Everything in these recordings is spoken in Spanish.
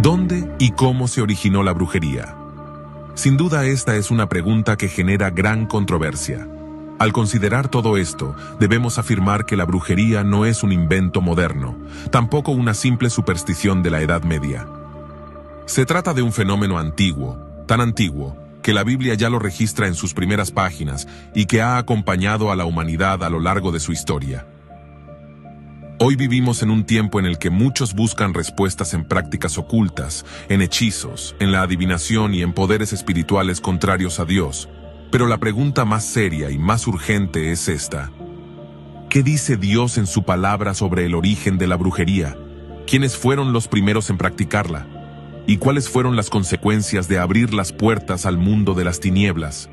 ¿Dónde y cómo se originó la brujería? Sin duda esta es una pregunta que genera gran controversia. Al considerar todo esto, debemos afirmar que la brujería no es un invento moderno, tampoco una simple superstición de la Edad Media. Se trata de un fenómeno antiguo, tan antiguo, que la Biblia ya lo registra en sus primeras páginas y que ha acompañado a la humanidad a lo largo de su historia. Hoy vivimos en un tiempo en el que muchos buscan respuestas en prácticas ocultas, en hechizos, en la adivinación y en poderes espirituales contrarios a Dios. Pero la pregunta más seria y más urgente es esta. ¿Qué dice Dios en su palabra sobre el origen de la brujería? ¿Quiénes fueron los primeros en practicarla? ¿Y cuáles fueron las consecuencias de abrir las puertas al mundo de las tinieblas?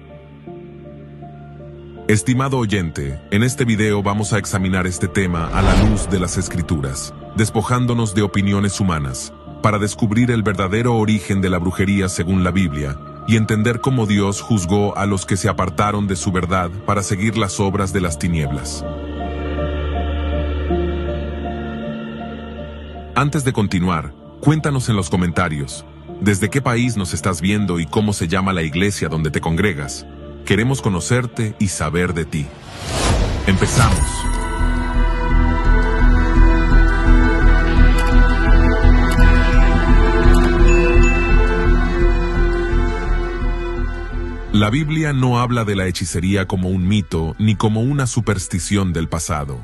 Estimado oyente, en este video vamos a examinar este tema a la luz de las Escrituras, despojándonos de opiniones humanas, para descubrir el verdadero origen de la brujería según la Biblia, y entender cómo Dios juzgó a los que se apartaron de su verdad para seguir las obras de las tinieblas. Antes de continuar, cuéntanos en los comentarios, ¿desde qué país nos estás viendo y cómo se llama la iglesia donde te congregas? Queremos conocerte y saber de ti. Empezamos. La Biblia no habla de la hechicería como un mito ni como una superstición del pasado.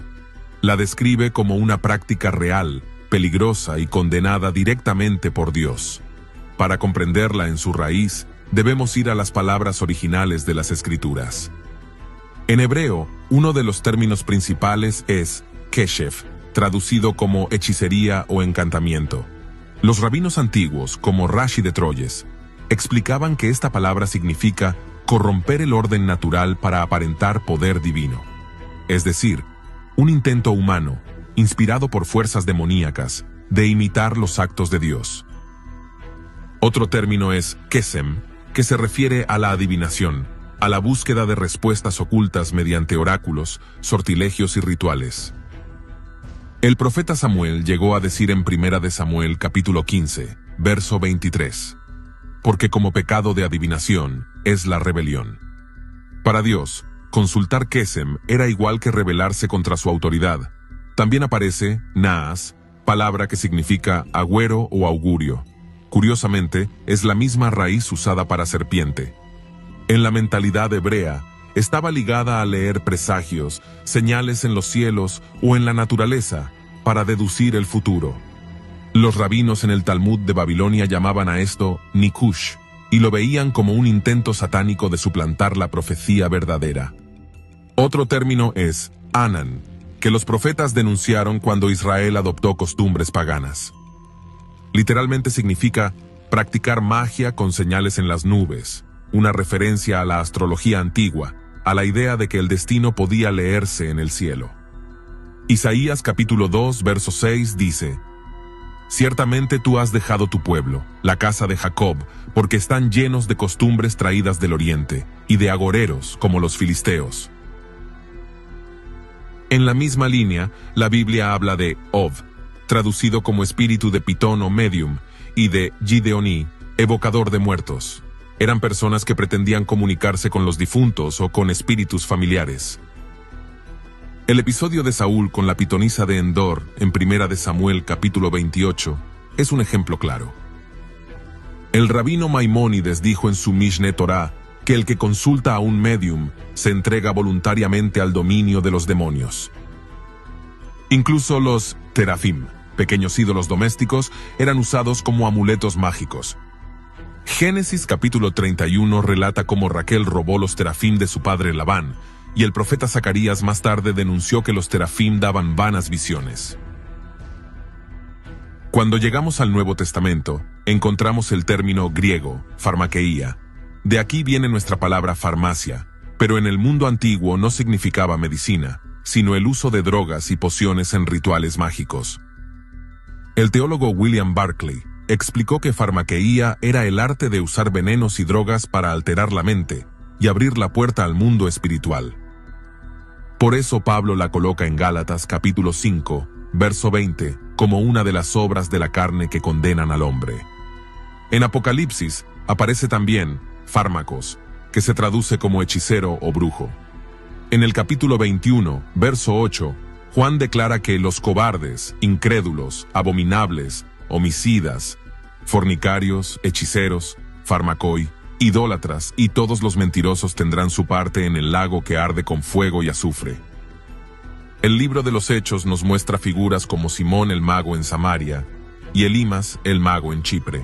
La describe como una práctica real, peligrosa y condenada directamente por Dios. Para comprenderla en su raíz, debemos ir a las palabras originales de las Escrituras. En hebreo, uno de los términos principales es keshef, traducido como hechicería o encantamiento. Los rabinos antiguos, como Rashi de Troyes, explicaban que esta palabra significa corromper el orden natural para aparentar poder divino. Es decir, un intento humano, inspirado por fuerzas demoníacas, de imitar los actos de Dios. Otro término es kesem, que se refiere a la adivinación, a la búsqueda de respuestas ocultas mediante oráculos, sortilegios y rituales. El profeta Samuel llegó a decir en 1 Samuel capítulo 15, verso 23, porque como pecado de adivinación es la rebelión. Para Dios, consultar kesem era igual que rebelarse contra su autoridad. También aparece naas, palabra que significa agüero o augurio. Curiosamente, es la misma raíz usada para serpiente. En la mentalidad hebrea, estaba ligada a leer presagios, señales en los cielos o en la naturaleza, para deducir el futuro. Los rabinos en el Talmud de Babilonia llamaban a esto nikush, y lo veían como un intento satánico de suplantar la profecía verdadera. Otro término es anan, que los profetas denunciaron cuando Israel adoptó costumbres paganas. Literalmente significa practicar magia con señales en las nubes, una referencia a la astrología antigua, a la idea de que el destino podía leerse en el cielo. Isaías capítulo 2, verso 6 dice: Ciertamente tú has dejado tu pueblo, la casa de Jacob, porque están llenos de costumbres traídas del oriente, y de agoreros como los filisteos. En la misma línea, la Biblia habla de Ov, traducido como espíritu de Pitón o medium, y de Gideoní, evocador de muertos. Eran personas que pretendían comunicarse con los difuntos o con espíritus familiares. El episodio de Saúl con la pitonisa de Endor, en 1 Samuel capítulo 28, es un ejemplo claro. El rabino Maimónides dijo en su Mishneh Torah que el que consulta a un medium se entrega voluntariamente al dominio de los demonios. Incluso los terafim, pequeños ídolos domésticos, eran usados como amuletos mágicos. Génesis capítulo 31 relata cómo Raquel robó los terafim de su padre Labán, y el profeta Zacarías más tarde denunció que los terafim daban vanas visiones. Cuando llegamos al Nuevo Testamento, encontramos el término griego, farmakeia. De aquí viene nuestra palabra farmacia, pero en el mundo antiguo no significaba medicina, sino el uso de drogas y pociones en rituales mágicos. El teólogo William Barclay explicó que farmakeia era el arte de usar venenos y drogas para alterar la mente y abrir la puerta al mundo espiritual. Por eso Pablo la coloca en Gálatas capítulo 5, verso 20, como una de las obras de la carne que condenan al hombre. En Apocalipsis aparece también fármacos, que se traduce como hechicero o brujo. En el capítulo 21, verso 8, Juan declara que los cobardes, incrédulos, abominables, homicidas, fornicarios, hechiceros, farmacoi, idólatras y todos los mentirosos tendrán su parte en el lago que arde con fuego y azufre. El libro de los Hechos nos muestra figuras como Simón el mago en Samaria y Elimas el mago en Chipre.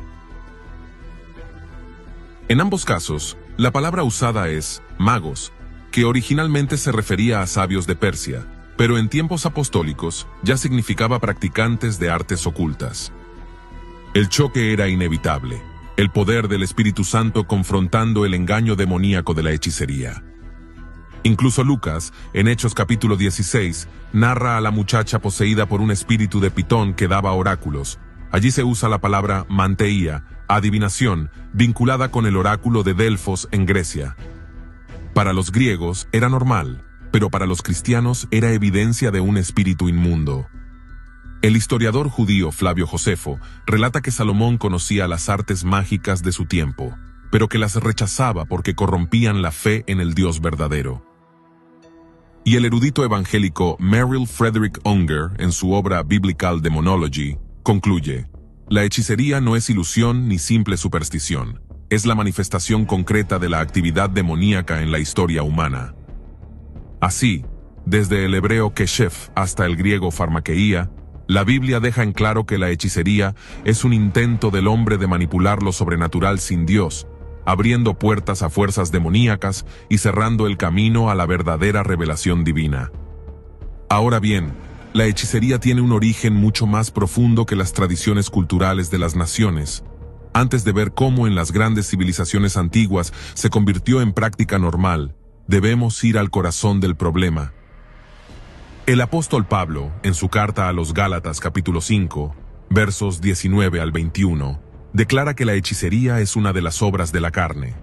En ambos casos, la palabra usada es magos, que originalmente se refería a sabios de Persia, pero en tiempos apostólicos ya significaba practicantes de artes ocultas. El choque era inevitable, el poder del Espíritu Santo confrontando el engaño demoníaco de la hechicería. Incluso Lucas, en Hechos capítulo 16, narra a la muchacha poseída por un espíritu de Pitón que daba oráculos. Allí se usa la palabra manteía, adivinación, vinculada con el oráculo de Delfos en Grecia. Para los griegos era normal, pero para los cristianos era evidencia de un espíritu inmundo. El historiador judío Flavio Josefo relata que Salomón conocía las artes mágicas de su tiempo, pero que las rechazaba porque corrompían la fe en el Dios verdadero. Y el erudito evangélico Merrill Frederick Unger, en su obra Biblical Demonology, concluye: la hechicería no es ilusión ni simple superstición, es la manifestación concreta de la actividad demoníaca en la historia humana. Así, desde el hebreo keshef hasta el griego farmakeía, la Biblia deja en claro que la hechicería es un intento del hombre de manipular lo sobrenatural sin Dios, abriendo puertas a fuerzas demoníacas y cerrando el camino a la verdadera revelación divina. Ahora bien, la hechicería tiene un origen mucho más profundo que las tradiciones culturales de las naciones. Antes de ver cómo en las grandes civilizaciones antiguas se convirtió en práctica normal, debemos ir al corazón del problema. El apóstol Pablo, en su carta a los Gálatas capítulo 5, versos 19 al 21, declara que la hechicería es una de las obras de la carne.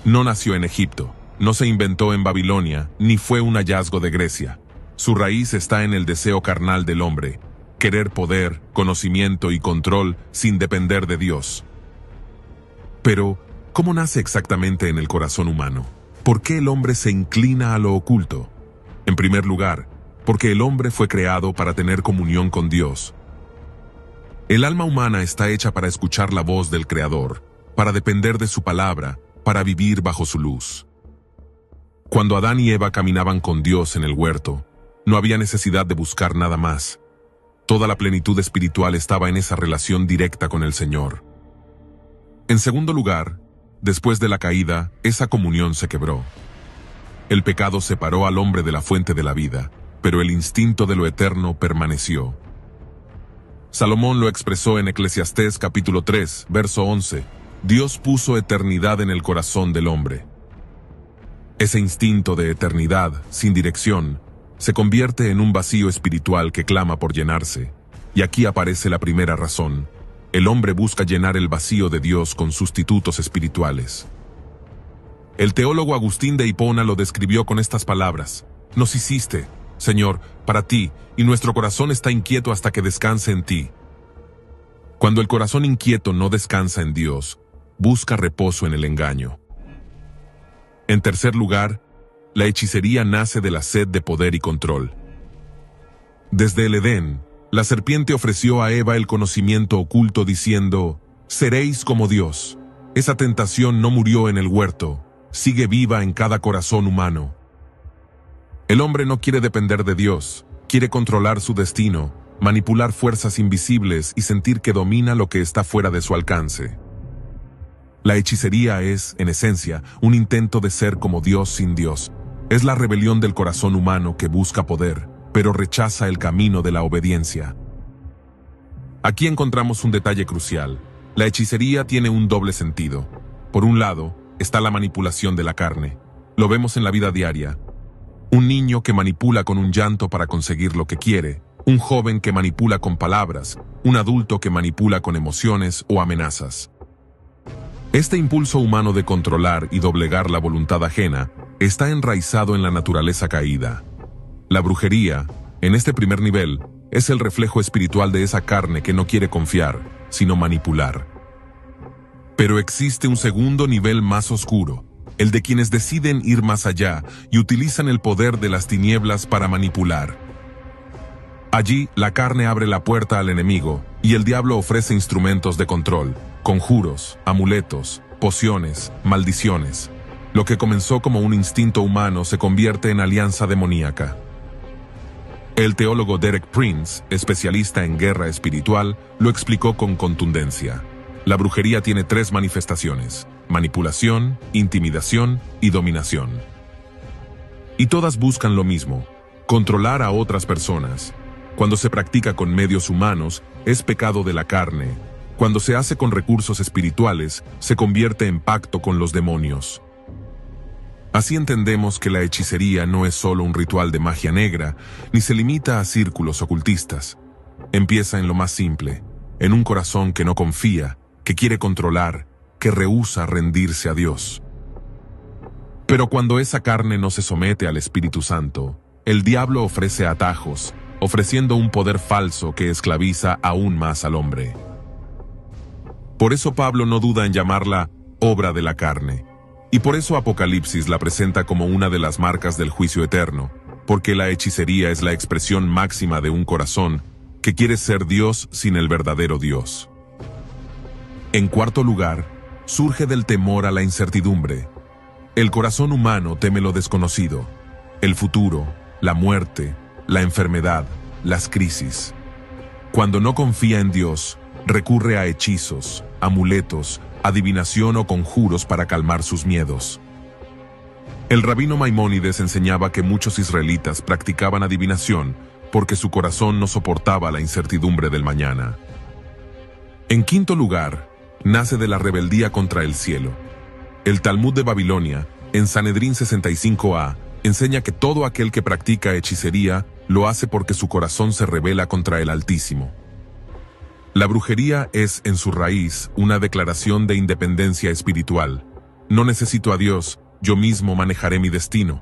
No nació en Egipto, no se inventó en Babilonia, ni fue un hallazgo de Grecia. Su raíz está en el deseo carnal del hombre, querer poder, conocimiento y control sin depender de Dios. Pero, ¿cómo nace exactamente en el corazón humano? ¿Por qué el hombre se inclina a lo oculto? En primer lugar, porque el hombre fue creado para tener comunión con Dios. El alma humana está hecha para escuchar la voz del Creador, para depender de su palabra, para vivir bajo su luz. Cuando Adán y Eva caminaban con Dios en el huerto, no había necesidad de buscar nada más. Toda la plenitud espiritual estaba en esa relación directa con el Señor. En segundo lugar, después de la caída, esa comunión se quebró. El pecado separó al hombre de la fuente de la vida, pero el instinto de lo eterno permaneció. Salomón lo expresó en Eclesiastés capítulo 3, verso 11. Dios puso eternidad en el corazón del hombre. Ese instinto de eternidad, sin dirección, se convierte en un vacío espiritual que clama por llenarse. Y aquí aparece la primera razón. El hombre busca llenar el vacío de Dios con sustitutos espirituales. El teólogo Agustín de Hipona lo describió con estas palabras: nos hiciste, Señor, para ti, y nuestro corazón está inquieto hasta que descanse en ti. Cuando el corazón inquieto no descansa en Dios, busca reposo en el engaño. En tercer lugar, la hechicería nace de la sed de poder y control. Desde el Edén, la serpiente ofreció a Eva el conocimiento oculto diciendo: seréis como Dios. Esa tentación no murió en el huerto, sigue viva en cada corazón humano. El hombre no quiere depender de Dios, quiere controlar su destino, manipular fuerzas invisibles y sentir que domina lo que está fuera de su alcance. La hechicería es, en esencia, un intento de ser como Dios sin Dios. Es la rebelión del corazón humano que busca poder, pero rechaza el camino de la obediencia. Aquí encontramos un detalle crucial. La hechicería tiene un doble sentido. Por un lado, está la manipulación de la carne. Lo vemos en la vida diaria. Un niño que manipula con un llanto para conseguir lo que quiere, un joven que manipula con palabras, un adulto que manipula con emociones o amenazas. Este impulso humano de controlar y doblegar la voluntad ajena está enraizado en la naturaleza caída. La brujería, en este primer nivel, Es el reflejo espiritual de esa carne que no quiere confiar, sino manipular. Pero existe un segundo nivel más oscuro, el de quienes deciden ir más allá y utilizan el poder de las tinieblas para manipular. Allí, la carne abre la puerta al enemigo y el diablo ofrece instrumentos de control, conjuros, amuletos, pociones, maldiciones. Lo que comenzó como un instinto humano se convierte en alianza demoníaca. El teólogo Derek Prince, especialista en guerra espiritual, lo explicó con contundencia. La brujería tiene 3 manifestaciones: manipulación, intimidación y dominación. Y todas buscan lo mismo: controlar a otras personas. Cuando se practica con medios humanos, es pecado de la carne. Cuando se hace con recursos espirituales, se convierte en pacto con los demonios. Así entendemos que la hechicería no es solo un ritual de magia negra, ni se limita a círculos ocultistas. Empieza en lo más simple, en un corazón que no confía, que quiere controlar, que rehúsa rendirse a Dios. Pero cuando esa carne no se somete al Espíritu Santo, el diablo ofrece atajos, ofreciendo un poder falso que esclaviza aún más al hombre. Por eso Pablo no duda en llamarla obra de la carne. Y por eso Apocalipsis la presenta como una de las marcas del juicio eterno, porque la hechicería es la expresión máxima de un corazón que quiere ser Dios sin el verdadero Dios. En cuarto lugar, surge del temor a la incertidumbre. El corazón humano teme lo desconocido, el futuro, la muerte, la enfermedad, las crisis. Cuando no confía en Dios, recurre a hechizos, amuletos, adivinación o conjuros para calmar sus miedos. El rabino Maimónides enseñaba que muchos israelitas practicaban adivinación porque su corazón no soportaba la incertidumbre del mañana. En quinto lugar, nace de la rebeldía contra el cielo. El Talmud de Babilonia, en Sanedrín 65a, enseña que todo aquel que practica hechicería lo hace porque su corazón se rebela contra el Altísimo. La brujería es, en su raíz, una declaración de independencia espiritual. No necesito a Dios, yo mismo manejaré mi destino.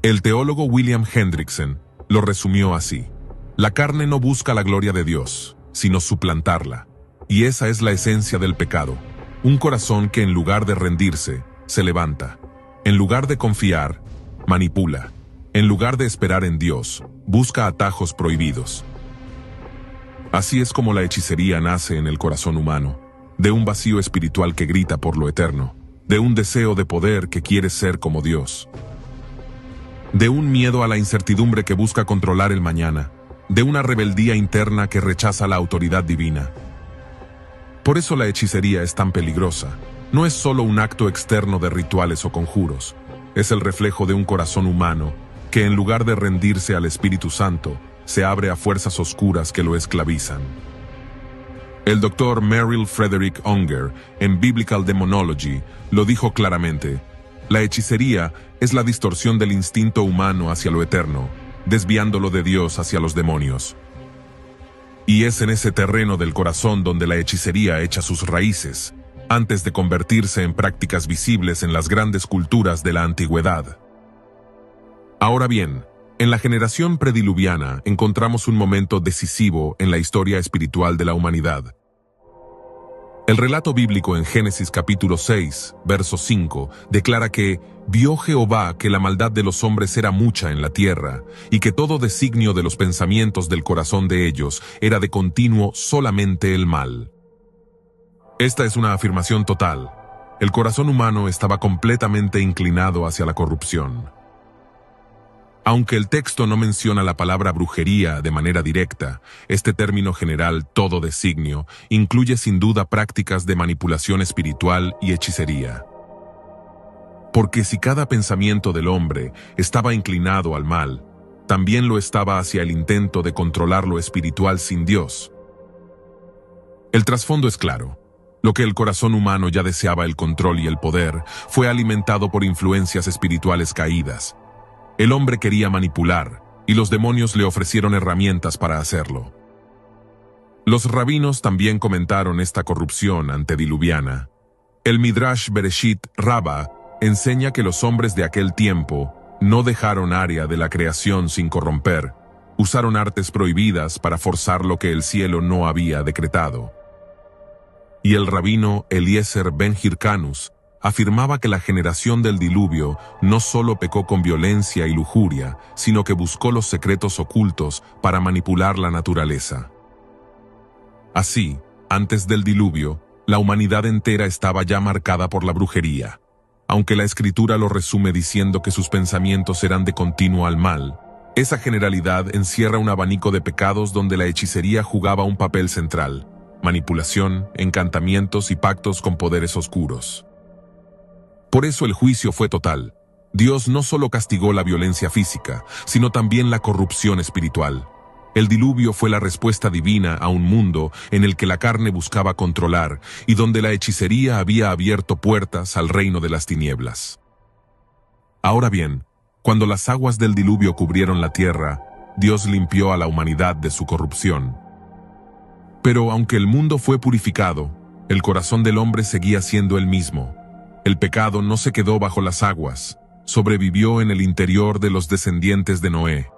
El teólogo William Hendrickson lo resumió así: la carne no busca la gloria de Dios, sino suplantarla. Y esa es la esencia del pecado. Un corazón que en lugar de rendirse, se levanta. En lugar de confiar, manipula. En lugar de esperar en Dios, busca atajos prohibidos. Así es como la hechicería nace en el corazón humano, de un vacío espiritual que grita por lo eterno, de un deseo de poder que quiere ser como Dios, de un miedo a la incertidumbre que busca controlar el mañana, de una rebeldía interna que rechaza la autoridad divina. Por eso la hechicería es tan peligrosa. No es solo un acto externo de rituales o conjuros, es el reflejo de un corazón humano que en lugar de rendirse al Espíritu Santo, se abre a fuerzas oscuras que lo esclavizan. El doctor Merrill Frederick Unger, en Biblical Demonology, lo dijo claramente: la hechicería es la distorsión del instinto humano hacia lo eterno, desviándolo de Dios hacia los demonios. Y es en ese terreno del corazón donde la hechicería echa sus raíces, antes de convertirse en prácticas visibles en las grandes culturas de la antigüedad. Ahora bien, en la generación prediluviana encontramos un momento decisivo en la historia espiritual de la humanidad. El relato bíblico en Génesis capítulo 6, verso 5, declara que vio Jehová que la maldad de los hombres era mucha en la tierra, y que todo designio de los pensamientos del corazón de ellos era de continuo solamente el mal. Esta es una afirmación total. El corazón humano estaba completamente inclinado hacia la corrupción. Aunque el texto no menciona la palabra brujería de manera directa, este término general, todo designio, incluye sin duda prácticas de manipulación espiritual y hechicería. Porque si cada pensamiento del hombre estaba inclinado al mal, también lo estaba hacia el intento de controlar lo espiritual sin Dios. El trasfondo es claro. Lo que el corazón humano ya deseaba, el control y el poder, fue alimentado por influencias espirituales caídas. El hombre quería manipular, y los demonios le ofrecieron herramientas para hacerlo. Los rabinos también comentaron esta corrupción antediluviana. El Midrash Bereshit Rabbah enseña que los hombres de aquel tiempo no dejaron área de la creación sin corromper, Usaron artes prohibidas para forzar lo que el cielo no había decretado. Y el rabino Eliezer ben Hircanus afirmaba que la generación del diluvio no solo pecó con violencia y lujuria, sino que buscó los secretos ocultos para manipular la naturaleza. Así, antes del diluvio, la humanidad entera estaba ya marcada por la brujería. Aunque la Escritura lo resume diciendo que sus pensamientos eran de continuo al mal, esa generalidad encierra un abanico de pecados donde la hechicería jugaba un papel central: manipulación, encantamientos y pactos con poderes oscuros. Por eso el juicio fue total. Dios no solo castigó la violencia física, sino también la corrupción espiritual. El diluvio fue la respuesta divina a un mundo en el que la carne buscaba controlar y donde la hechicería había abierto puertas al reino de las tinieblas. Ahora bien, cuando las aguas del diluvio cubrieron la tierra, Dios limpió a la humanidad de su corrupción. Pero aunque el mundo fue purificado, el corazón del hombre seguía siendo el mismo. El pecado no se quedó bajo las aguas, sobrevivió en el interior de los descendientes de Noé.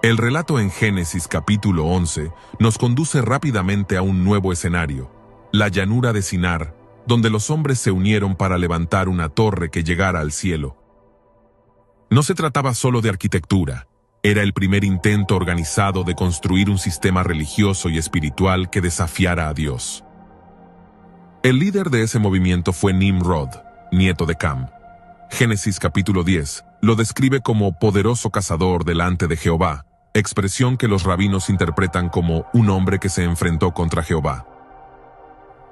El relato en Génesis capítulo 11 nos conduce rápidamente a un nuevo escenario, la llanura de Sinar, donde los hombres se unieron para levantar una torre que llegara al cielo. No se trataba solo de arquitectura, era el primer intento organizado de construir un sistema religioso y espiritual que desafiara a Dios. El líder de ese movimiento fue Nimrod, nieto de Cam. Génesis capítulo 10 lo describe como poderoso cazador delante de Jehová, expresión que los rabinos interpretan como un hombre que se enfrentó contra Jehová.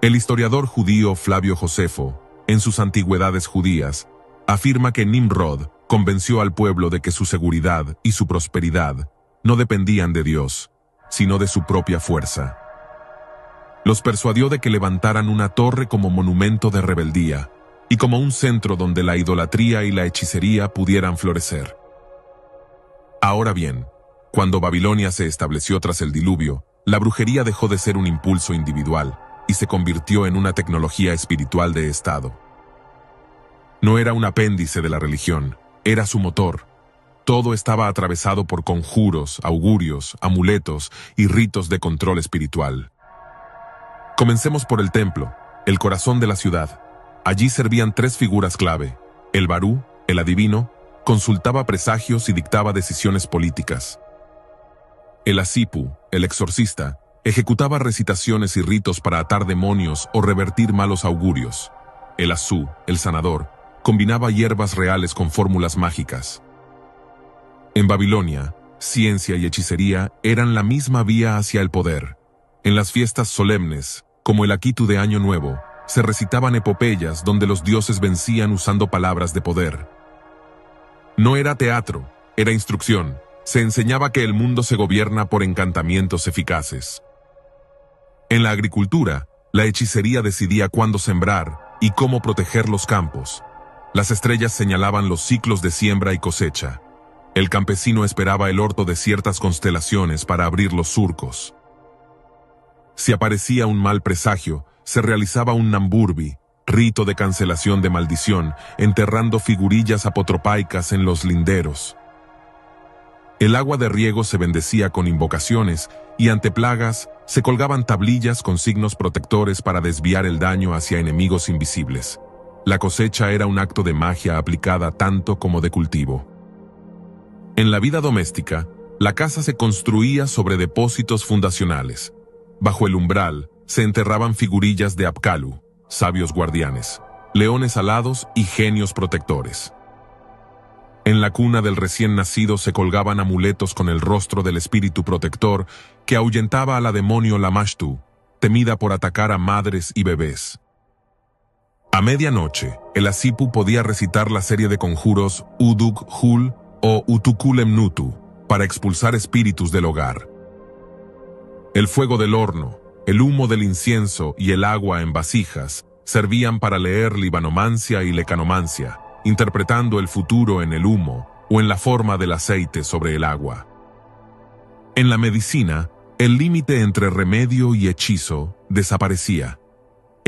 El historiador judío Flavio Josefo, en sus Antigüedades judías, afirma que Nimrod convenció al pueblo de que su seguridad y su prosperidad no dependían de Dios, sino de su propia fuerza. Los persuadió de que levantaran una torre como monumento de rebeldía y como un centro donde la idolatría y la hechicería pudieran florecer. Ahora bien, cuando Babilonia se estableció tras el diluvio, la brujería dejó de ser un impulso individual y se convirtió en una tecnología espiritual de Estado. No era un apéndice de la religión, era su motor. Todo estaba atravesado por conjuros, augurios, amuletos y ritos de control espiritual. Comencemos por el templo, el corazón de la ciudad. Allí servían tres figuras clave. El Barú, el adivino, consultaba presagios y dictaba decisiones políticas. El Asipu, el exorcista, ejecutaba recitaciones y ritos para atar demonios o revertir malos augurios. El Asú, el sanador, combinaba hierbas reales con fórmulas mágicas. En Babilonia, ciencia y hechicería eran la misma vía hacia el poder. En las fiestas solemnes, como el Akitu de Año Nuevo, se recitaban epopeyas donde los dioses vencían usando palabras de poder. No era teatro, era instrucción. Se enseñaba que el mundo se gobierna por encantamientos eficaces. En la agricultura, la hechicería decidía cuándo sembrar y cómo proteger los campos. Las estrellas señalaban los ciclos de siembra y cosecha. El campesino esperaba el orto de ciertas constelaciones para abrir los surcos. Si aparecía un mal presagio, se realizaba un namburbi, rito de cancelación de maldición, enterrando figurillas apotropaicas en los linderos. El agua de riego se bendecía con invocaciones y ante plagas se colgaban tablillas con signos protectores para desviar el daño hacia enemigos invisibles. La cosecha era un acto de magia aplicada tanto como de cultivo. En la vida doméstica, la casa se construía sobre depósitos fundacionales. Bajo el umbral se enterraban figurillas de Apkalu, sabios guardianes, leones alados y genios protectores. En la cuna del recién nacido se colgaban amuletos con el rostro del espíritu protector que ahuyentaba a la demonio Lamashtu, temida por atacar a madres y bebés. A medianoche, el Asipu podía recitar la serie de conjuros Uduk Hul o Utukulemnutu para expulsar espíritus del hogar. El fuego del horno, el humo del incienso y el agua en vasijas servían para leer libanomancia y lecanomancia, interpretando el futuro en el humo o en la forma del aceite sobre el agua. En la medicina, el límite entre remedio y hechizo desaparecía.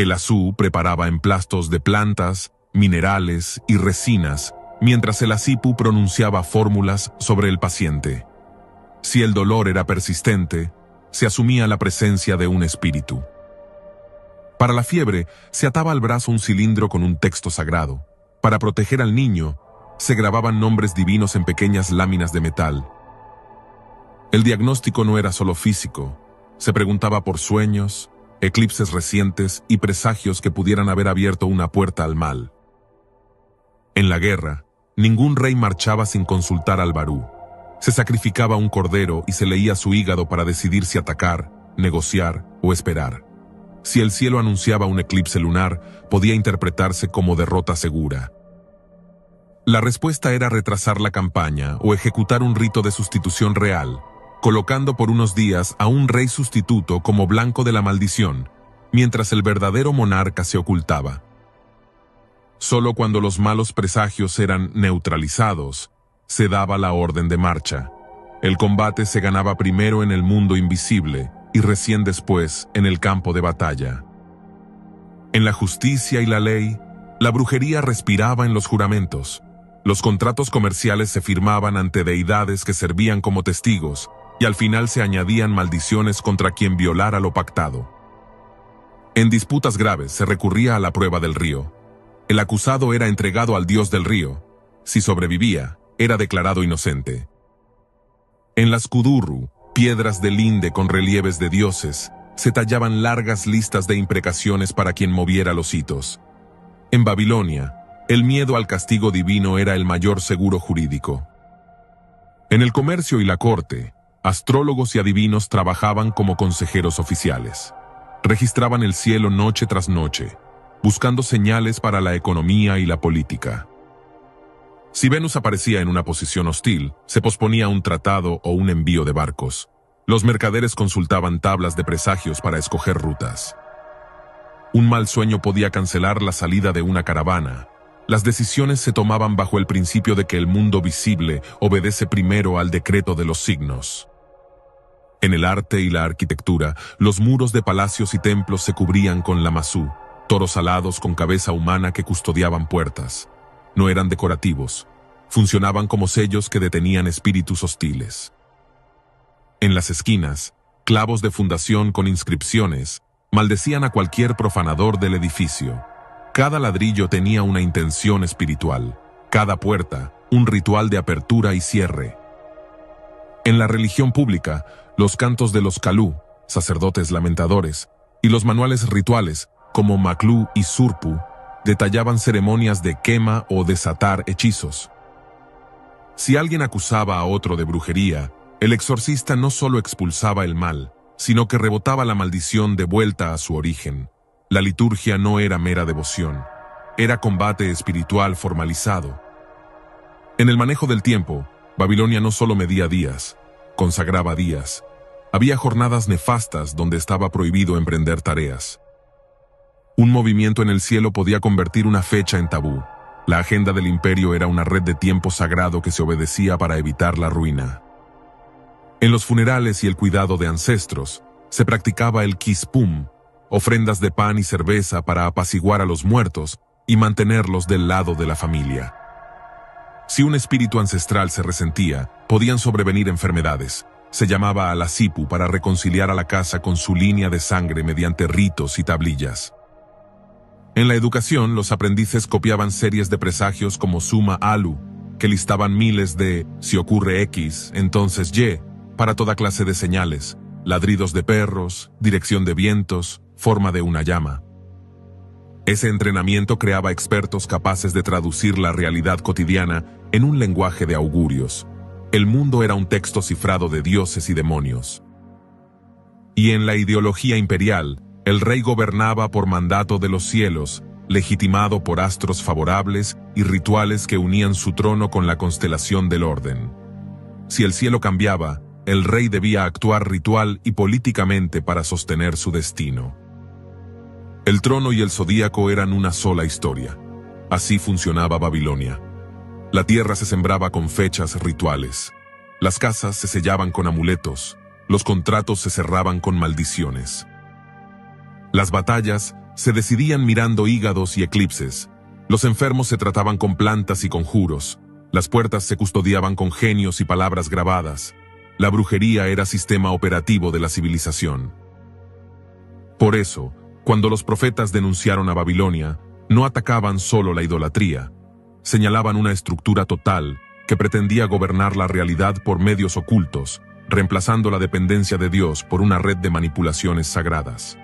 El Asú preparaba emplastos de plantas, minerales y resinas, mientras el Asipu pronunciaba fórmulas sobre el paciente. Si el dolor era persistente, se asumía la presencia de un espíritu. Para la fiebre, se ataba al brazo un cilindro con un texto sagrado. Para proteger al niño, se grababan nombres divinos en pequeñas láminas de metal. El diagnóstico no era solo físico, se preguntaba por sueños, eclipses recientes y presagios que pudieran haber abierto una puerta al mal. En la guerra, ningún rey marchaba sin consultar al Barú. Se sacrificaba un cordero y se leía su hígado para decidir si atacar, negociar o esperar. Si el cielo anunciaba un eclipse lunar, podía interpretarse como derrota segura. La respuesta era retrasar la campaña o ejecutar un rito de sustitución real, colocando por unos días a un rey sustituto como blanco de la maldición, mientras el verdadero monarca se ocultaba. Solo cuando los malos presagios eran neutralizados, se daba la orden de marcha. El combate se ganaba primero en el mundo invisible y recién después en el campo de batalla. En la justicia y la ley, la brujería respiraba en los juramentos. Los contratos comerciales se firmaban ante deidades que servían como testigos, y al final se añadían maldiciones contra quien violara lo pactado. En disputas graves se recurría a la prueba del río. El acusado era entregado al dios del río. Si sobrevivía, era declarado inocente. En las kudurru, piedras de linde con relieves de dioses, se tallaban largas listas de imprecaciones para quien moviera los hitos. En Babilonia, el miedo al castigo divino era el mayor seguro jurídico. En el comercio y la corte, astrólogos y adivinos trabajaban como consejeros oficiales. Registraban el cielo noche tras noche, buscando señales para la economía y la política. Si Venus aparecía en una posición hostil, se posponía un tratado o un envío de barcos. Los mercaderes consultaban tablas de presagios para escoger rutas. Un mal sueño podía cancelar la salida de una caravana. Las decisiones se tomaban bajo el principio de que el mundo visible obedece primero al decreto de los signos. En el arte y la arquitectura, los muros de palacios y templos se cubrían con lamasú, toros alados con cabeza humana que custodiaban puertas. No eran decorativos, funcionaban como sellos que detenían espíritus hostiles. En las esquinas, clavos de fundación con inscripciones maldecían a cualquier profanador del edificio. Cada ladrillo tenía una intención espiritual, cada puerta, un ritual de apertura y cierre. En la religión pública, los cantos de los kalú, sacerdotes lamentadores, y los manuales rituales, como Maklú y Surpu, detallaban ceremonias de quema o desatar hechizos. Si alguien acusaba a otro de brujería, el exorcista no solo expulsaba el mal, sino que rebotaba la maldición de vuelta a su origen. La liturgia no era mera devoción, era combate espiritual formalizado. En el manejo del tiempo, Babilonia no solo medía días, consagraba días. Había jornadas nefastas donde estaba prohibido emprender tareas. Un movimiento en el cielo podía convertir una fecha en tabú. La agenda del imperio era una red de tiempo sagrado que se obedecía para evitar la ruina. En los funerales y el cuidado de ancestros, se practicaba el kispum, ofrendas de pan y cerveza para apaciguar a los muertos y mantenerlos del lado de la familia. Si un espíritu ancestral se resentía, podían sobrevenir enfermedades. Se llamaba a la sipu para reconciliar a la casa con su línea de sangre mediante ritos y tablillas. En la educación, los aprendices copiaban series de presagios como Suma Alu, que listaban miles de «si ocurre X, entonces Y», para toda clase de señales, ladridos de perros, dirección de vientos, forma de una llama. Ese entrenamiento creaba expertos capaces de traducir la realidad cotidiana en un lenguaje de augurios. El mundo era un texto cifrado de dioses y demonios. Y en la ideología imperial, el rey gobernaba por mandato de los cielos, legitimado por astros favorables y rituales que unían su trono con la constelación del orden. Si el cielo cambiaba, el rey debía actuar ritual y políticamente para sostener su destino. El trono y el zodíaco eran una sola historia. Así funcionaba Babilonia. La tierra se sembraba con fechas rituales. Las casas se sellaban con amuletos. Los contratos se cerraban con maldiciones. Las batallas se decidían mirando hígados y eclipses. Los enfermos se trataban con plantas y conjuros. Las puertas se custodiaban con genios y palabras grabadas. La brujería era sistema operativo de la civilización. Por eso, cuando los profetas denunciaron a Babilonia, no atacaban solo la idolatría, señalaban una estructura total que pretendía gobernar la realidad por medios ocultos, reemplazando la dependencia de Dios por una red de manipulaciones sagradas.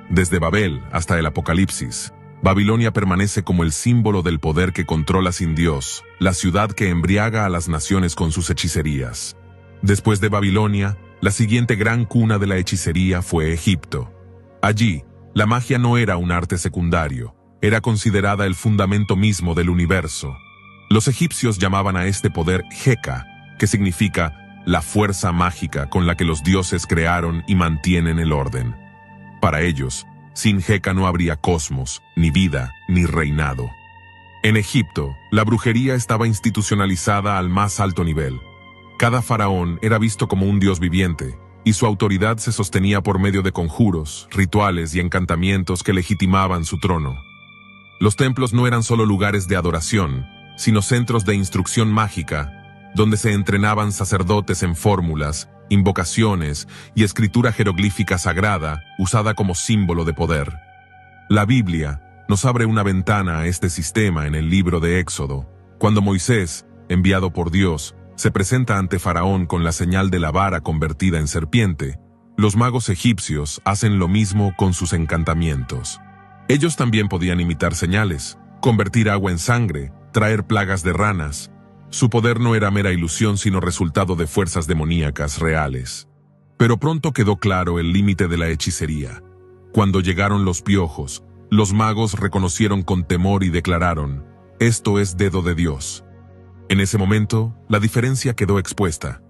Desde Babel hasta el Apocalipsis, Babilonia permanece como el símbolo del poder que controla sin Dios, la ciudad que embriaga a las naciones con sus hechicerías. Después de Babilonia, la siguiente gran cuna de la hechicería fue Egipto. Allí, la magia no era un arte secundario, era considerada el fundamento mismo del universo. Los egipcios llamaban a este poder Heka, que significa la fuerza mágica con la que los dioses crearon y mantienen el orden. Para ellos, sin Heka no habría cosmos, ni vida, ni reinado. En Egipto, la brujería estaba institucionalizada al más alto nivel. Cada faraón era visto como un dios viviente, y su autoridad se sostenía por medio de conjuros, rituales y encantamientos que legitimaban su trono. Los templos no eran solo lugares de adoración, sino centros de instrucción mágica, donde se entrenaban sacerdotes en fórmulas, invocaciones y escritura jeroglífica sagrada usada como símbolo de poder. La Biblia nos abre una ventana a este sistema en el libro de Éxodo, cuando Moisés, enviado por Dios, se presenta ante Faraón con la señal de la vara convertida en serpiente. Los magos egipcios hacen lo mismo con sus encantamientos. Ellos también podían imitar señales, convertir agua en sangre, traer plagas de ranas. Su poder no era mera ilusión sino resultado de fuerzas demoníacas reales. Pero pronto quedó claro el límite de la hechicería. Cuando llegaron los piojos, los magos reconocieron con temor y declararon: «Esto es dedo de Dios». En ese momento, la diferencia quedó expuesta.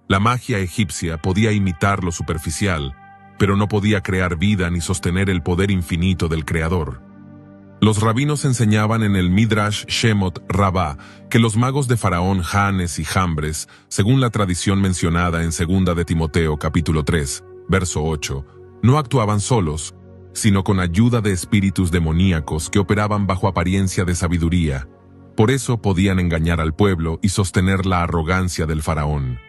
La magia egipcia podía imitar lo superficial, pero no podía crear vida ni sostener el poder infinito del Creador. Los rabinos enseñaban en el Midrash Shemot Rabbah que los magos de Faraón Janes y Jambres, según la tradición mencionada en 2 de Timoteo capítulo 3, verso 8, no actuaban solos, sino con ayuda de espíritus demoníacos que operaban bajo apariencia de sabiduría. Por eso podían engañar al pueblo y sostener la arrogancia del faraón.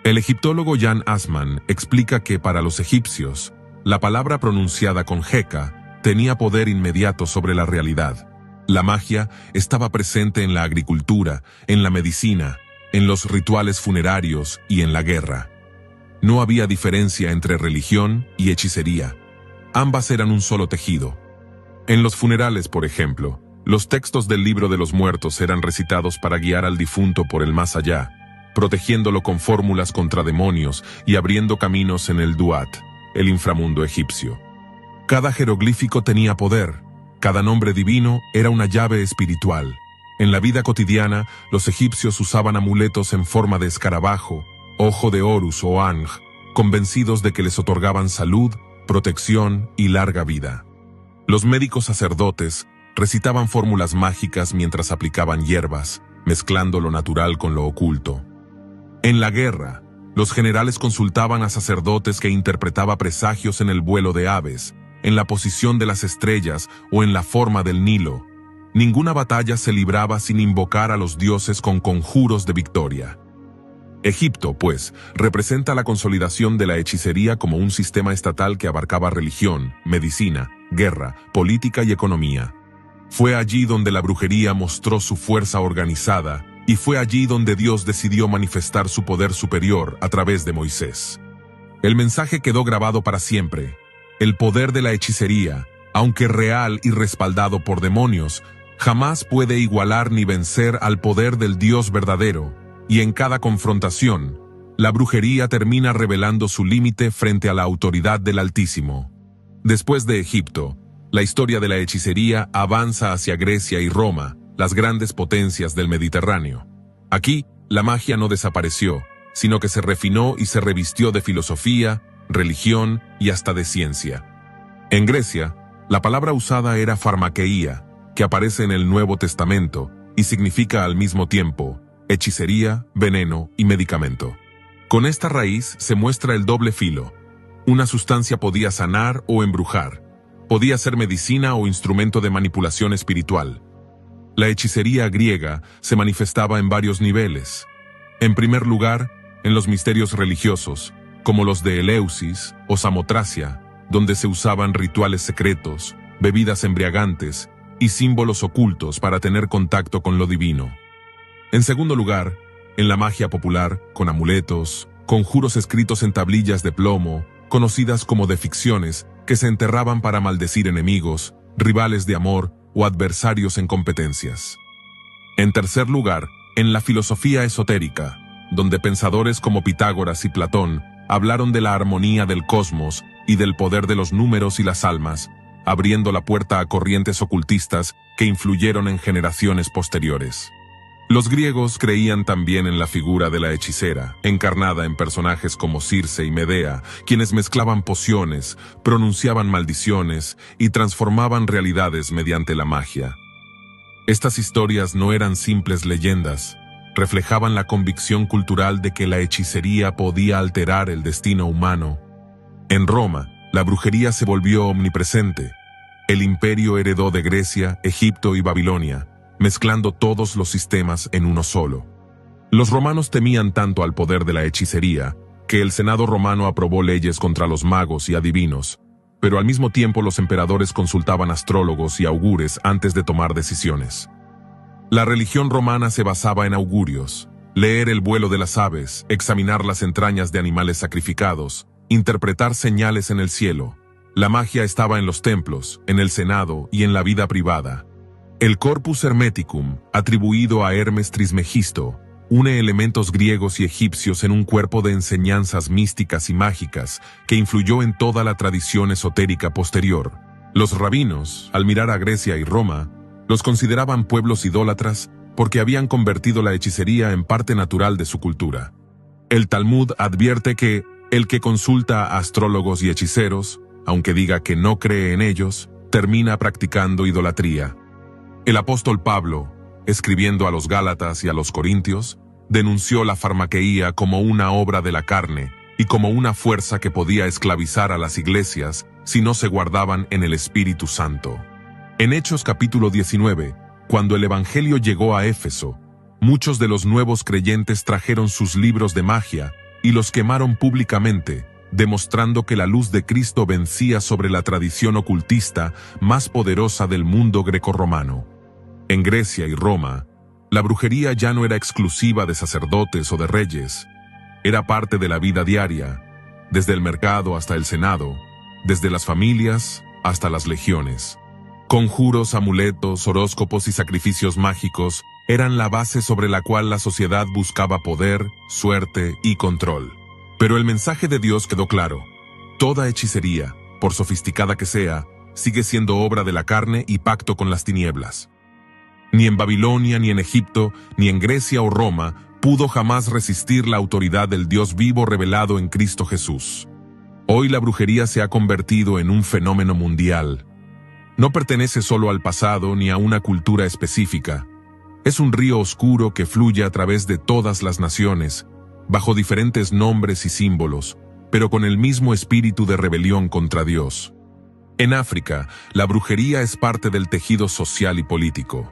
El egiptólogo Jan Assmann explica que para los egipcios, la palabra pronunciada con Heka tenía poder inmediato sobre la realidad. La magia estaba presente en la agricultura, en la medicina, en los rituales funerarios y en la guerra. No había diferencia entre religión y hechicería. Ambas eran un solo tejido. En los funerales, por ejemplo, los textos del libro de los muertos eran recitados para guiar al difunto por el más allá, protegiéndolo con fórmulas contra demonios y abriendo caminos en el Duat, el inframundo egipcio. Cada jeroglífico tenía poder, cada nombre divino era una llave espiritual. En la vida cotidiana, los egipcios usaban amuletos en forma de escarabajo, ojo de Horus o Anj, convencidos de que les otorgaban salud, protección y larga vida. Los médicos sacerdotes recitaban fórmulas mágicas mientras aplicaban hierbas, mezclando lo natural con lo oculto. En la guerra, los generales consultaban a sacerdotes que interpretaban presagios en el vuelo de aves, en la posición de las estrellas o en la forma del Nilo. Ninguna batalla se libraba sin invocar a los dioses con conjuros de victoria. Egipto, pues, representa la consolidación de la hechicería como un sistema estatal que abarcaba religión, medicina, guerra, política y economía. Fue allí donde la brujería mostró su fuerza organizada, y fue allí donde Dios decidió manifestar su poder superior a través de Moisés. El mensaje quedó grabado para siempre. El poder de la hechicería, aunque real y respaldado por demonios, jamás puede igualar ni vencer al poder del Dios verdadero, y en cada confrontación, la brujería termina revelando su límite frente a la autoridad del Altísimo. Después de Egipto, la historia de la hechicería avanza hacia Grecia y Roma, las grandes potencias del Mediterráneo. Aquí, la magia no desapareció, sino que se refinó y se revistió de filosofía, religión y hasta de ciencia. En Grecia, la palabra usada era farmakeia, que aparece en el Nuevo Testamento y significa al mismo tiempo hechicería, veneno y medicamento. Con esta raíz se muestra el doble filo. Una sustancia podía sanar o embrujar, podía ser medicina o instrumento de manipulación espiritual. La hechicería griega se manifestaba en varios niveles. En primer lugar, en los misterios religiosos, como los de Eleusis o Samotracia, donde se usaban rituales secretos, bebidas embriagantes y símbolos ocultos para tener contacto con lo divino. En segundo lugar, en la magia popular, con amuletos, conjuros escritos en tablillas de plomo, conocidas como deficciones, que se enterraban para maldecir enemigos, rivales de amor o adversarios en competencias. En tercer lugar, en la filosofía esotérica, donde pensadores como Pitágoras y Platón hablaron de la armonía del cosmos y del poder de los números y las almas, abriendo la puerta a corrientes ocultistas que influyeron en generaciones posteriores. Los griegos creían también en la figura de la hechicera, encarnada en personajes como Circe y Medea, quienes mezclaban pociones, pronunciaban maldiciones y transformaban realidades mediante la magia. Estas historias no eran simples leyendas, reflejaban la convicción cultural de que la hechicería podía alterar el destino humano. En Roma, la brujería se volvió omnipresente. El imperio heredó de Grecia, Egipto y Babilonia, mezclando todos los sistemas en uno solo. Los romanos temían tanto al poder de la hechicería, que el Senado romano aprobó leyes contra los magos y adivinos, pero al mismo tiempo los emperadores consultaban astrólogos y augures antes de tomar decisiones. La religión romana se basaba en augurios, leer el vuelo de las aves, examinar las entrañas de animales sacrificados, interpretar señales en el cielo. La magia estaba en los templos, en el Senado y en la vida privada. El Corpus Hermeticum, atribuido a Hermes Trismegisto, une elementos griegos y egipcios en un cuerpo de enseñanzas místicas y mágicas que influyó en toda la tradición esotérica posterior. Los rabinos, al mirar a Grecia y Roma, los consideraban pueblos idólatras porque habían convertido la hechicería en parte natural de su cultura. El Talmud advierte que el que consulta a astrólogos y hechiceros, aunque diga que no cree en ellos, termina practicando idolatría. El apóstol Pablo, escribiendo a los Gálatas y a los Corintios, denunció la farmaqueía como una obra de la carne y como una fuerza que podía esclavizar a las iglesias si no se guardaban en el Espíritu Santo. En Hechos capítulo 19, cuando el Evangelio llegó a Éfeso, muchos de los nuevos creyentes trajeron sus libros de magia y los quemaron públicamente, demostrando que la luz de Cristo vencía sobre la tradición ocultista más poderosa del mundo grecorromano. En Grecia y Roma, la brujería ya no era exclusiva de sacerdotes o de reyes, era parte de la vida diaria, desde el mercado hasta el Senado, desde las familias hasta las legiones. Conjuros, amuletos, horóscopos y sacrificios mágicos eran la base sobre la cual la sociedad buscaba poder, suerte y control. Pero el mensaje de Dios quedó claro: toda hechicería, por sofisticada que sea, sigue siendo obra de la carne y pacto con las tinieblas. Ni en Babilonia, ni en Egipto, ni en Grecia o Roma pudo jamás resistir la autoridad del Dios vivo revelado en Cristo Jesús. Hoy la brujería se ha convertido en un fenómeno mundial. No pertenece solo al pasado ni a una cultura específica. Es un río oscuro que fluye a través de todas las naciones, bajo diferentes nombres y símbolos, pero con el mismo espíritu de rebelión contra Dios. En África, la brujería es parte del tejido social y político.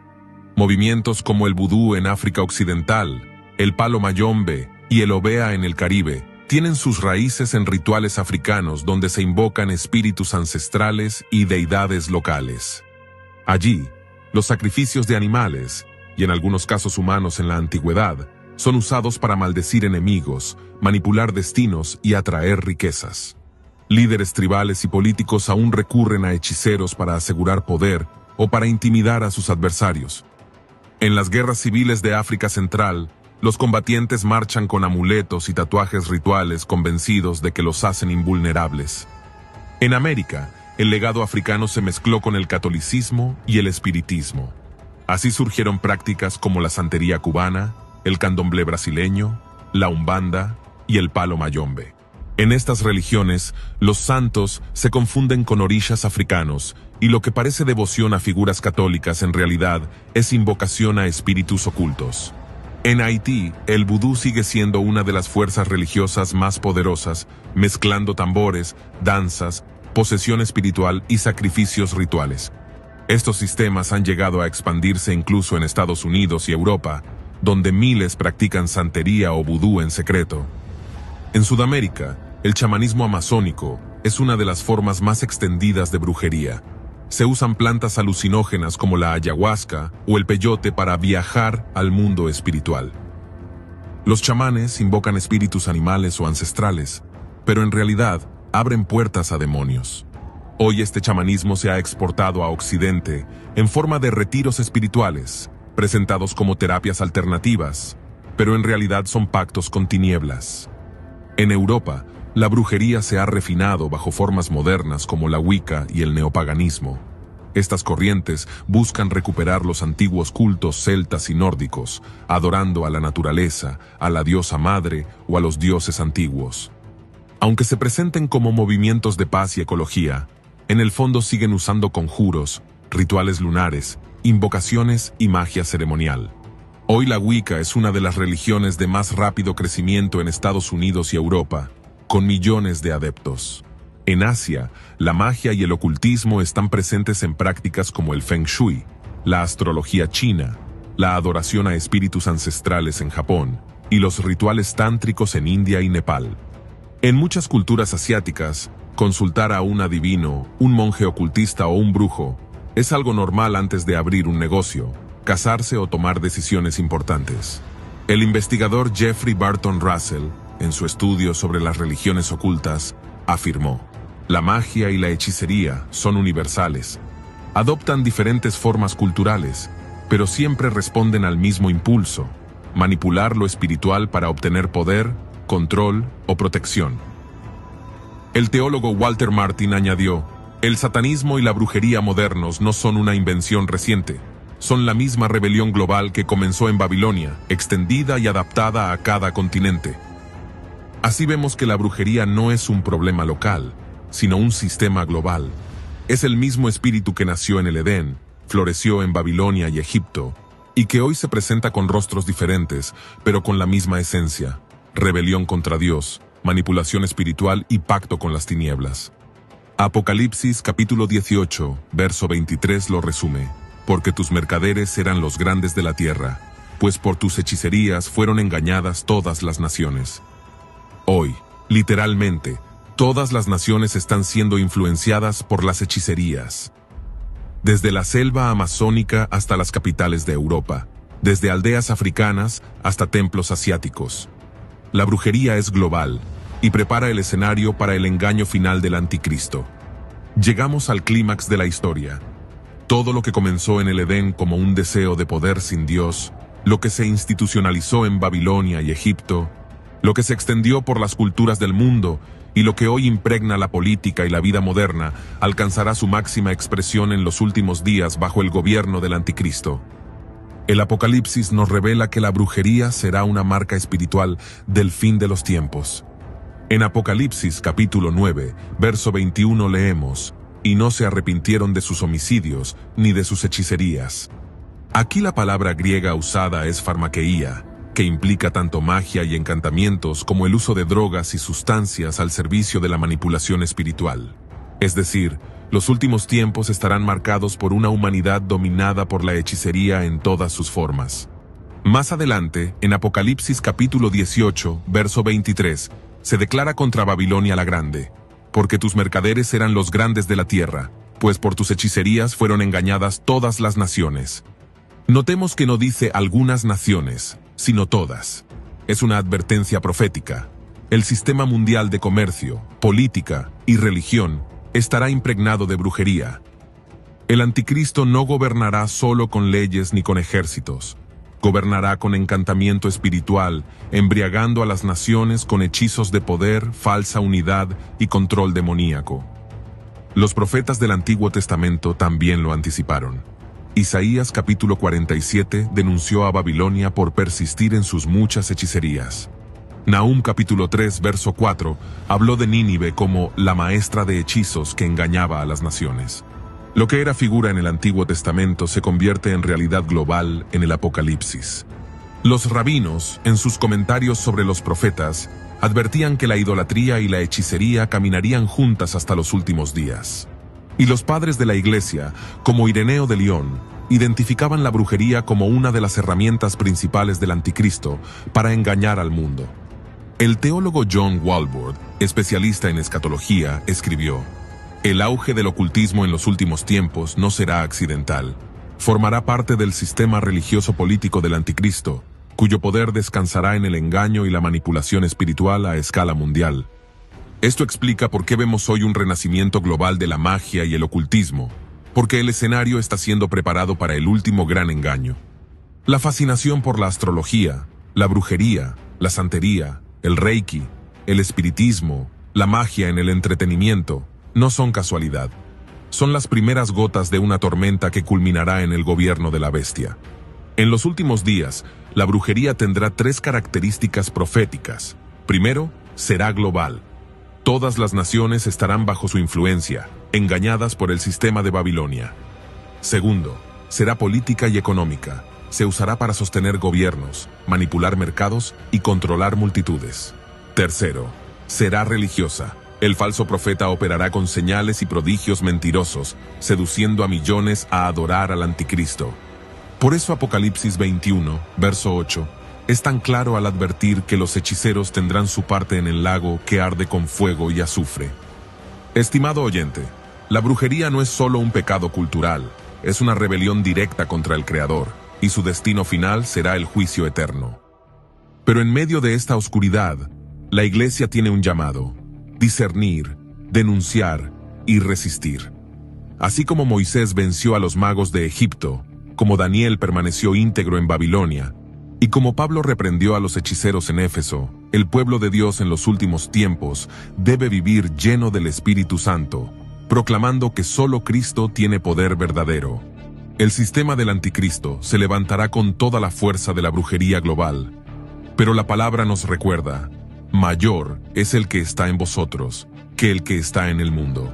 Movimientos como el vudú en África Occidental, el palo mayombe y el obea en el Caribe tienen sus raíces en rituales africanos donde se invocan espíritus ancestrales y deidades locales. Allí, los sacrificios de animales, y en algunos casos humanos en la antigüedad, son usados para maldecir enemigos, manipular destinos y atraer riquezas. Líderes tribales y políticos aún recurren a hechiceros para asegurar poder o para intimidar a sus adversarios. En las guerras civiles de África Central, los combatientes marchan con amuletos y tatuajes rituales convencidos de que los hacen invulnerables. En América, el legado africano se mezcló con el catolicismo y el espiritismo. Así surgieron prácticas como la santería cubana, el candomblé brasileño, la umbanda y el palo mayombe. En estas religiones, los santos se confunden con orishas africanos y lo que parece devoción a figuras católicas en realidad es invocación a espíritus ocultos. En Haití, el vudú sigue siendo una de las fuerzas religiosas más poderosas, mezclando tambores, danzas, posesión espiritual y sacrificios rituales. Estos sistemas han llegado a expandirse incluso en Estados Unidos y Europa, donde miles practican santería o vudú en secreto. En Sudamérica, el chamanismo amazónico es una de las formas más extendidas de brujería. Se usan plantas alucinógenas como la ayahuasca o el peyote para viajar al mundo espiritual. Los chamanes invocan espíritus animales o ancestrales, pero en realidad abren puertas a demonios. Hoy este chamanismo se ha exportado a Occidente en forma de retiros espirituales, presentados como terapias alternativas, pero en realidad son pactos con tinieblas. En Europa, la brujería se ha refinado bajo formas modernas como la Wicca y el neopaganismo. Estas corrientes buscan recuperar los antiguos cultos celtas y nórdicos, adorando a la naturaleza, a la diosa madre o a los dioses antiguos. Aunque se presenten como movimientos de paz y ecología, en el fondo siguen usando conjuros, rituales lunares, invocaciones y magia ceremonial. Hoy la Wicca es una de las religiones de más rápido crecimiento en Estados Unidos y Europa, con millones de adeptos. En Asia, la magia y el ocultismo están presentes en prácticas como el Feng Shui, la astrología china, la adoración a espíritus ancestrales en Japón y los rituales tántricos en India y Nepal. En muchas culturas asiáticas, consultar a un adivino, un monje ocultista o un brujo es algo normal antes de abrir un negocio, casarse o tomar decisiones importantes. El investigador Jeffrey Barton Russell, en su estudio sobre las religiones ocultas, afirmó: la magia y la hechicería son universales. Adoptan diferentes formas culturales, pero siempre responden al mismo impulso: manipular lo espiritual para obtener poder, control o protección. El teólogo Walter Martin añadió: el satanismo y la brujería modernos no son una invención reciente. Son la misma rebelión global que comenzó en Babilonia, extendida y adaptada a cada continente. Así vemos que la brujería no es un problema local, sino un sistema global. Es el mismo espíritu que nació en el Edén, floreció en Babilonia y Egipto, y que hoy se presenta con rostros diferentes, pero con la misma esencia: rebelión contra Dios, manipulación espiritual y pacto con las tinieblas. Apocalipsis capítulo 18, verso 23 lo resume: porque tus mercaderes eran los grandes de la tierra, pues por tus hechicerías fueron engañadas todas las naciones. Hoy, literalmente, todas las naciones están siendo influenciadas por las hechicerías. Desde la selva amazónica hasta las capitales de Europa, desde aldeas africanas hasta templos asiáticos. La brujería es global y prepara el escenario para el engaño final del anticristo. Llegamos al clímax de la historia. Todo lo que comenzó en el Edén como un deseo de poder sin Dios, lo que se institucionalizó en Babilonia y Egipto, lo que se extendió por las culturas del mundo y lo que hoy impregna la política y la vida moderna, alcanzará su máxima expresión en los últimos días bajo el gobierno del anticristo. El Apocalipsis nos revela que la brujería será una marca espiritual del fin de los tiempos. En Apocalipsis capítulo 9, verso 21 leemos: y no se arrepintieron de sus homicidios ni de sus hechicerías. Aquí la palabra griega usada es farmakeia, que implica tanto magia y encantamientos como el uso de drogas y sustancias al servicio de la manipulación espiritual. Es decir, los últimos tiempos estarán marcados por una humanidad dominada por la hechicería en todas sus formas. Más adelante, en Apocalipsis capítulo 18, verso 23, se declara contra Babilonia la Grande: porque tus mercaderes eran los grandes de la tierra, pues por tus hechicerías fueron engañadas todas las naciones. Notemos que no dice algunas naciones, sino todas. Es una advertencia profética. El sistema mundial de comercio, política y religión estará impregnado de brujería. El anticristo no gobernará solo con leyes ni con ejércitos. Gobernará con encantamiento espiritual, embriagando a las naciones con hechizos de poder, falsa unidad y control demoníaco. Los profetas del Antiguo Testamento también lo anticiparon. Isaías capítulo 47 denunció a Babilonia por persistir en sus muchas hechicerías. Nahum capítulo 3 verso 4 habló de Nínive como la maestra de hechizos que engañaba a las naciones. Lo que era figura en el Antiguo Testamento se convierte en realidad global en el Apocalipsis. Los rabinos, en sus comentarios sobre los profetas, advertían que la idolatría y la hechicería caminarían juntas hasta los últimos días. Y los padres de la Iglesia, como Ireneo de León, identificaban la brujería como una de las herramientas principales del anticristo para engañar al mundo. El teólogo John Walvoord, especialista en escatología, escribió: "El auge del ocultismo en los últimos tiempos no será accidental. Formará parte del sistema religioso político del anticristo, cuyo poder descansará en el engaño y la manipulación espiritual a escala mundial. Esto explica por qué vemos hoy un renacimiento global de la magia y el ocultismo, porque el escenario está siendo preparado para el último gran engaño. La fascinación por la astrología, la brujería, la santería, el reiki, el espiritismo, la magia en el entretenimiento, no son casualidad. Son las primeras gotas de una tormenta que culminará en el gobierno de la bestia. En los últimos días, la brujería tendrá 3 características proféticas. Primero, será global. Todas las naciones estarán bajo su influencia, engañadas por el sistema de Babilonia. Segundo, será política y económica. Se usará para sostener gobiernos, manipular mercados y controlar multitudes. Tercero, será religiosa. El falso profeta operará con señales y prodigios mentirosos, seduciendo a millones a adorar al anticristo. Por eso Apocalipsis 21, verso 8, es tan claro al advertir que los hechiceros tendrán su parte en el lago que arde con fuego y azufre. Estimado oyente, la brujería no es solo un pecado cultural, es una rebelión directa contra el Creador, y su destino final será el juicio eterno. Pero en medio de esta oscuridad, la Iglesia tiene un llamado: discernir, denunciar y resistir. Así como Moisés venció a los magos de Egipto, como Daniel permaneció íntegro en Babilonia, y como Pablo reprendió a los hechiceros en Éfeso, el pueblo de Dios en los últimos tiempos debe vivir lleno del Espíritu Santo, proclamando que solo Cristo tiene poder verdadero. El sistema del anticristo se levantará con toda la fuerza de la brujería global, pero la palabra nos recuerda: mayor es el que está en vosotros que el que está en el mundo.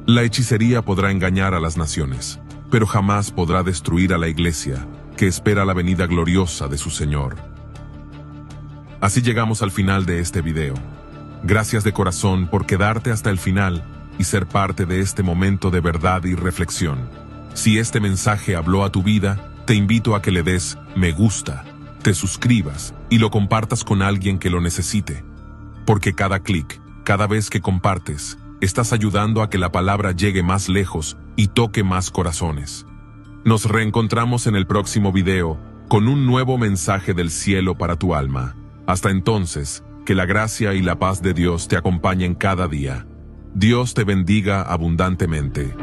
La hechicería podrá engañar a las naciones, pero jamás podrá destruir a la Iglesia, que espera la venida gloriosa de su Señor. Así llegamos al final de este video. Gracias de corazón por quedarte hasta el final y ser parte de este momento de verdad y reflexión. Si este mensaje habló a tu vida, te invito a que le des me gusta, te suscribas y lo compartas con alguien que lo necesite. Porque cada clic, cada vez que compartes, estás ayudando a que la palabra llegue más lejos y toque más corazones. Nos reencontramos en el próximo video con un nuevo mensaje del cielo para tu alma. Hasta entonces, que la gracia y la paz de Dios te acompañen cada día. Dios te bendiga abundantemente.